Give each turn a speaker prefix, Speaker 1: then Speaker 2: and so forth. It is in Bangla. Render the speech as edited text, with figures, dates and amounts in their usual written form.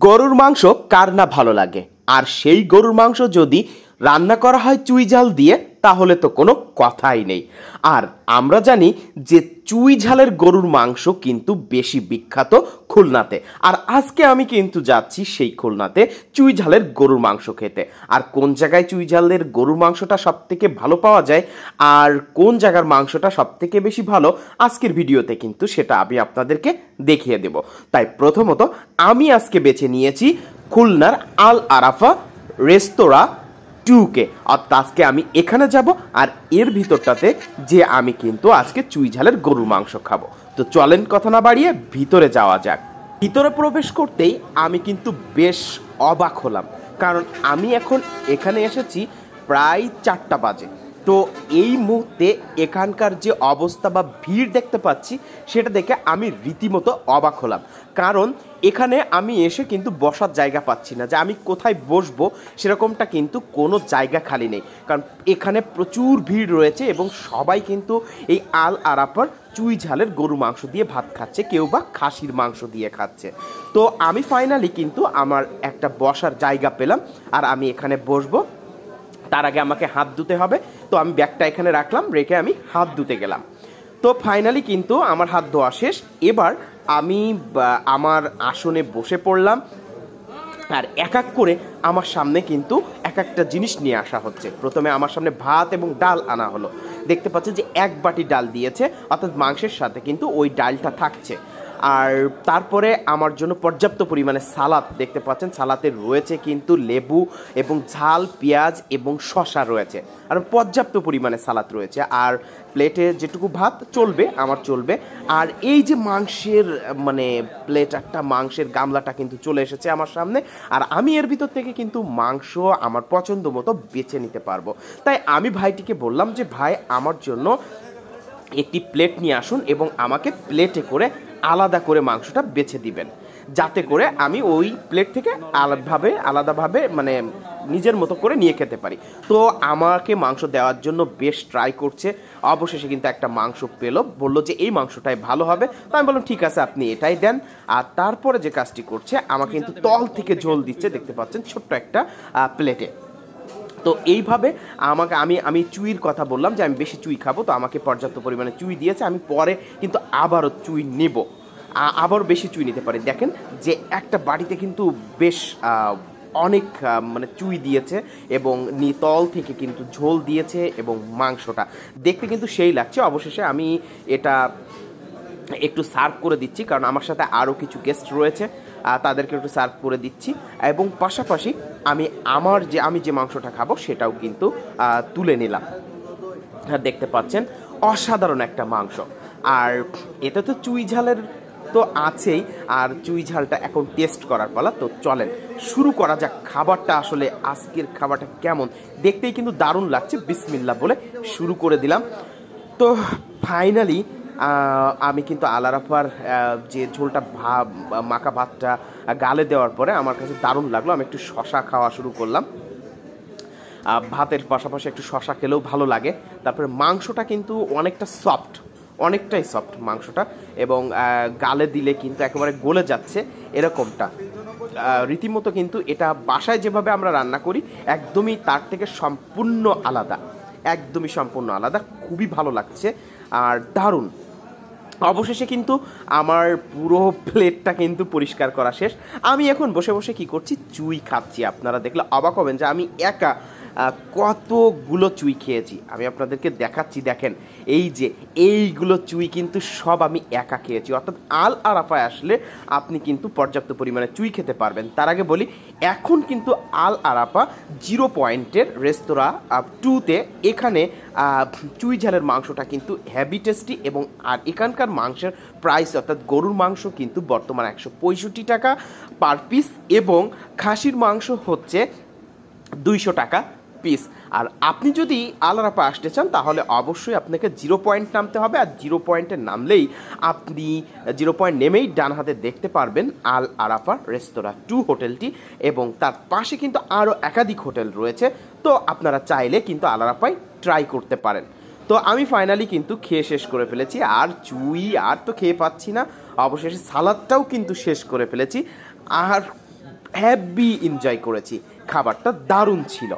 Speaker 1: গরুর মাংস কার না ভালো লাগে, আর সেই গরুর মাংস যদি রান্না করা হয় চুই ঝাল দিয়ে তাহলে তো কোনো কথাই নেই। আর আমরা জানি যে চুই ঝালের গরুর মাংস কিন্তু বেশি বিখ্যাত খুলনাতে। আর আজকে আমি কিন্তু যাচ্ছি সেই খুলনাতে চুই ঝালের গরুর মাংস খেতে। আর কোন জায়গায় চুই ঝালের গরুর মাংসটা সব থেকে ভালো পাওয়া যায় আর কোন জায়গার মাংসটা সব থেকে বেশি ভালো, আজকের ভিডিওতে কিন্তু সেটা আমি আপনাদেরকে দেখিয়ে দেব। তাই প্রথমত আমি আজকে বেছে নিয়েছি খুলনার আল আরাফা রেস্তোরাঁ 2কে। অর্থাৎ আজকে আমি এখানে যাব আর এর ভিতরটাতে যে আমি কিন্তু আজকে চুই ঝালের গরুর মাংস খাবো। তো চলেন কথা না বাড়িয়ে ভিতরে যাওয়া যাক। ভিতরে প্রবেশ করতেই আমি কিন্তু বেশ অবাক হলাম, কারণ আমি এখন এখানে এসেছি প্রায় 4টা বাজে। তো এই মুহূর্তে এখানকার যে অবস্থা বা ভিড় দেখতে পাচ্ছি সেটা দেখে আমি রীতিমতো অবাক হলাম, কারণ এখানে আমি এসে কিন্তু বসার জায়গা পাচ্ছি না, যে আমি কোথায় বসবো সেরকমটা কিন্তু কোনো জায়গা খালি নেই। কারণ এখানে প্রচুর ভিড় রয়েছে এবং সবাই কিন্তু এই আল আরাফার চুই ঝালের গরু মাংস দিয়ে ভাত খাচ্ছে, কেউ বা খাসির মাংস দিয়ে খাচ্ছে। তো আমি ফাইনালি কিন্তু আমার একটা বসার জায়গা পেলাম আর আমি এখানে বসবো। তার আগে আমাকে হাত ধুতে হবে, তো আমি ব্যাগটা এখানে রাখলাম, রেখে আমি হাত ধুতে গেলাম। তো ফাইনালি কিন্তু আমার হাত ধোয়া শেষ। এবার আমি আমার আসনে বসে পড়লাম আর এক এক করে আমার সামনে কিন্তু এক একটা জিনিস নিয়ে আসা হচ্ছে। প্রথমে আমার সামনে ভাত এবং ডাল আনা হলো। দেখতে পাচ্ছি যে 1 বাটি ডাল দিয়েছে, অর্থাৎ মাংসের সাথে কিন্তু ওই ডালটা থাকছে। আর তারপরে আমার জন্য পর্যাপ্ত পরিমাণে সালাদ দেখতে পাচ্ছেন, সালাতে রয়েছে কিন্তু লেবু এবং ঝাল, পেঁয়াজ এবং শসা রয়েছে, আর পর্যাপ্ত পরিমাণে সালাদ রয়েছে। আর প্লেটে যেটুকু ভাত চলবে আমার চলবে। আর এই যে মাংসের প্লেট, একটা মাংসের গামলাটা কিন্তু চলে এসেছে আমার সামনে, আর আমি এর ভিতর থেকে কিন্তু মাংস আমার পছন্দ মতো বেছে নিতে পারবো। তাই আমি ভাইটিকে বললাম যে ভাই, আমার জন্য একটি প্লেট নিয়ে আসুন এবং আমাকে প্লেটে করে আলাদা করে মাংসটা বেছে দিবেন, যাতে করে আমি ওই প্লেট থেকে আলাদাভাবে নিজের মতো করে নিয়ে খেতে পারি। তো আমাকে মাংস দেওয়ার জন্য বেশ ট্রাই করছে। অবশেষে কিন্তু একটা মাংস পেলো, বললো যে এই মাংসটাই ভালো হবে। তো আমি বললাম ঠিক আছে, আপনি এটাই দেন। আর তারপরে যে কাজটি করছে, আমাকে কিন্তু তল থেকে ঝোল দিচ্ছে, দেখতে পাচ্ছেন ছোট্ট একটা প্লেটে। তো এইভাবে আমি চুইর কথা বললাম যে আমি বেশি চুই খাবো, তো আমাকে পর্যাপ্ত পরিমাণে চুই দিয়েছে। আমি পরে কিন্তু আবারও চুই নেব, আবারও বেশি চুই নিতে পারি। দেখেন যে একটা বাড়িতে কিন্তু বেশ অনেক চুই দিয়েছে এবং তল থেকে কিন্তু ঝোল দিয়েছে এবং মাংসটা দেখতে কিন্তু সেই লাগছে। অবশেষে আমি এটা একটু সার্ভ করে দিচ্ছি, কারণ আমার সাথে আরও কিছু গেস্ট রয়েছে, তাদেরকে একটু সার্ভ করে দিচ্ছি। এবং পাশাপাশি আমি যে মাংসটা খাবো সেটাও কিন্তু তুলে নিলাম। দেখতে পাচ্ছেন অসাধারণ একটা মাংস। আর এটা তো চুই ঝালের তো আছেই, আর চুই ঝালটা এখন টেস্ট করার পালা। তো চলেন শুরু করা যাক। খাবারটা আসলে আজকের খাবারটা কেমন, দেখতেই কিন্তু দারুণ লাগছে। বিসমিল্লাহ বলে শুরু করে দিলাম। তো ফাইনালি আমি কিন্তু আল আরাফার যে ঝোলটা মাখা ভাতটা গালে দেওয়ার পরে আমার কাছে দারুণ লাগলো। আমি একটু শশা খাওয়া শুরু করলাম। ভাতের পাশাপাশি একটু শশা খেলেও ভালো লাগে। তারপরে মাংসটা কিন্তু অনেকটাই সফট মাংসটা, এবং গালে দিলে কিন্তু একেবারে গলে যাচ্ছে এরকমটা। রীতিমতো কিন্তু এটা বাসায় যেভাবে আমরা রান্না করি একদমই তার থেকে সম্পূর্ণ আলাদা। খুবই ভালো লাগছে আর দারুণ। অবশেষে কিন্তু আমার পুরো প্লেটটা কিন্তু পরিষ্কার করা শেষ। আমি এখন বসে বসে কি করছি, চুই খাচ্ছি। আপনারা দেখলে অবাক হবেন যে আমি একা কতগুলো চুই খেয়েছি। আমি আপনাদেরকে দেখাচ্ছি, দেখেন এইগুলো চুই কিন্তু সব আমি একা খেয়েছি। অর্থাৎ আল আরাফায় আসলে আপনি কিন্তু পর্যাপ্ত পরিমাণে চুই খেতে পারবেন। তার আগে বলি, এখন কিন্তু আল আরাফা 0 পয়েন্টের রেস্তোরাঁ 2তে এখানে চুই ঝালের মাংসটা কিন্তু হেভি টেস্টি, এবং আর এখানকার মাংসের প্রাইস অর্থাৎ গরুর মাংস কিন্তু বর্তমানে 165 টাকা পার পিস, এবং খাসির মাংস হচ্ছে 200 টাকা পিস। আর আপনি যদি আল আরাফা আসতে চান তাহলে অবশ্যই আপনাকে 0 পয়েন্ট নামতে হবে। আর 0 পয়েন্টে নামলেই আপনি 0 পয়েন্ট নেমেই ডান হাতে দেখতে পারবেন আল আরাফা রেস্তোরাঁ 2 হোটেলটি, এবং তার পাশে কিন্তু আরও একাধিক হোটেল রয়েছে। তো আপনারা চাইলে কিন্তু আল আরাফায় ট্রাই করতে পারেন। তো আমি ফাইনালি কিন্তু খেয়ে শেষ করে ফেলেছি, আর চুই আর তো খেয়ে পাচ্ছি না। অবশেষে সালাদটাও কিন্তু শেষ করে ফেলেছি। আর হ্যাভি এনজয় করেছি, খাবারটা দারুণ ছিল।